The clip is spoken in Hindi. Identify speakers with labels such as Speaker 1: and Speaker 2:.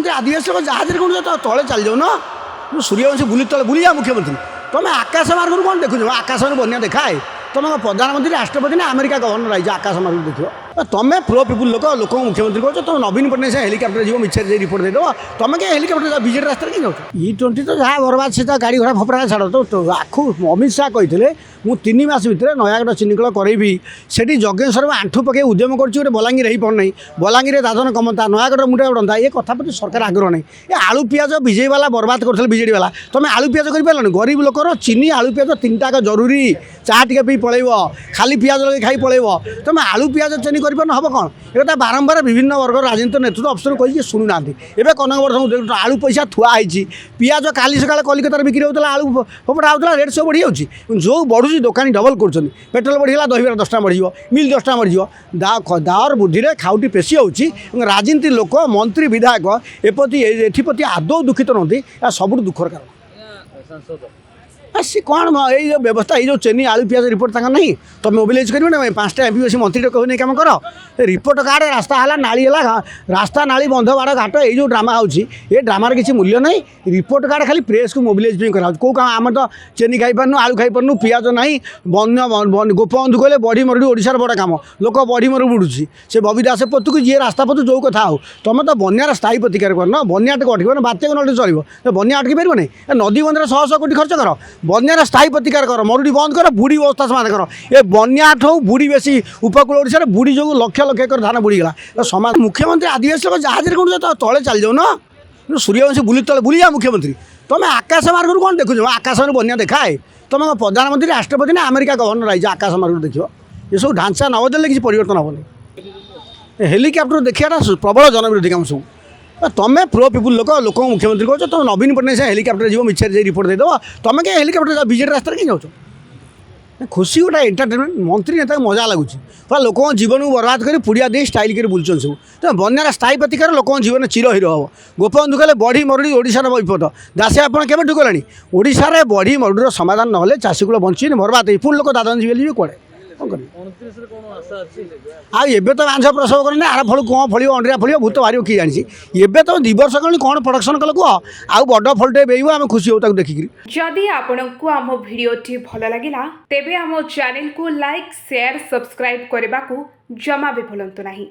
Speaker 1: मुख्यमंत्री आदिवासी जहाज तले चल जाऊन सूर्यवंशी बुली तले बुली जा मुख्यमंत्री तुम आकाश मार्ग कौन देखुच आकाश बन्या देखाए तुम प्रधानमंत्री राष्ट्रपति ना अमेरिका गवर्नर आई आकाश मार्ग देख तुम्हें प्रो पिपुल लोक मुख्यमंत्री कहो तुम नवीन पट्टनायक से हेलिकप्टर जी मिछे रिपोर्ट देदेव तुम क्या हेलिकप्टर विजेट रास्ता कहीं जाओ E20 तो जहाँ बर्बाद से गाड़ी घोड़ा फपड़ा छाड़ तो आखु अमित शाह कहते मु 3 मास भितर नयागढ़ चिनिकल करेबी से जगेश्वर आंठू पके उद्यम कर बलांगीर हो पाना बलांगीर दादन कमता नयागढ़ मुंडा उड़ता ये कथा प्रति सरकार आग्रह नहीं ये आलू पियाज विजय वाला बर्बाद करते विजेडी वाला तुम आलू पियाज कर पारे गरीब लोकर चीनी आलू पियाज 3टा जरूरी चाह टे पी पलैब खाली पियाज लगे खाई पलैब तुम आलू पियाज चीनी कर हम कौन एक बारंबार विभिन्न वर्ग राजनीति नेतृत्व अफसर कही शुणुना एवं कनक वर्ष आलू पैसा थुआई पियाज काली सका कलिकतार बिक्री होता आलू फपड़ा होता रेट सब बढ़ी जाऊँगी जो बढ़ुची दोकानी डबल कर पेट्रोल बढ़ीला दहीबरा 10 टाँग बढ़ मिल 10 टाँग बढ़ दावर बुद्धि खाउटी पेशी होची राजनीति लोक मंत्री विधायक एप्रति आदौ दुखित नहती सब दुखर कारण सी कौन ये व्यवस्था ये जो चेनी आलू पियाज रिपोर्ट तक नहीं तो मोबिलाइज करेंगे ना 5टा एमपी मंत्री कह नहीं कम कर रिपोर्ट कार्ड रास्ता है नाली है रास्ता नाली बंध बाड़ घाट ये जो ड्रामा होची ये ड्रामार किसी मूल्य नहीं रिपोर्ट कार्ड खाली प्रेस को मोबिलाइज करा कौ काम आम तो चेनी खाई पारनु आलू खाई पारनु पियाज नहीं बन्य गोपबंधु कहले बढ़ी मरुड़ी ओडिशार बड़ काम लोक बढ़ी मरु बुड़ुची से बबी दास पतु जी रास्ता पतु जो कथा हो तुम तो बन्यार स्थायी प्रतिकार कर बन्याटे अटक ना बात्या नटे चलो बन्या अटकी पार नहीं नदी बंधर 100 कोटी खर्च कर बन्यार स्थायी प्रतिकार कर मरुड़ी बंद कर बुड़ी व्यवस्था समाधान कर ये बन्या ठो बुड़ी बेसी उपकूल ओडिशा बुड़ी जो लक्ष लक्ष एकर धान बुड़ीगला समाज मुख्यमंत्री आदिवासी जहाज तले चल जाऊन सूर्यवंशी बुली तले बुली जा मुख्यमंत्री तुम आकाश मार्ग कौन देखुच आकाश बन्या देखाए तुम प्रधानमंत्री राष्ट्रपति ना अमेरिका गवर्नर आई आकाश मार्ग देख ये सब ढांचा नदेले किसी परिवर्तन हेनी हेलिकप्टर देखा प्रबल जनविरोधी काम सब तुम प्रो पिपुल लोक मुख्यमंत्री कहो तुम नवीन पट्टनायक से हेलिकप्टर जी मिछे रिपोर्ट देदेव तुम क्या हेलिकप्टर विजेट रास्ता कहीं जाओ खुशी गोटे एंटरटेनमेंट मंत्री नेता मजा लगुच पूरा लोक जीवन को बर्बाद कर पुड़िया दे स्टाइल कर बुलून सब तो बन्यार स्थायी प्रतिकार लोक जीवन चिर हिरो हम गोपबंधु कहले बढ़ी मरुड़ी ओडिशार विपद दासे आप केबेठू गलानी ओडिशार बढ़ी मरुड़ीर समाधान ना चाषीकूल बंची बर्बाद पुणी लोक दादन जी कड़े आबे तो मांस प्रसव करना आर फल कौन फल अंडा फल भूत बाहर किए जानी एवं तो 2 वर्ष कल कौन प्रडक्शन कल कह आउ बड़ फलटे बेब आम खुशी हो देखिक
Speaker 2: जदि आपंक आम भिडी भल लगा तेब आम चैनल को लाइक शेयर सब्सक्राइब करने को जमा भी भूलु नहीं।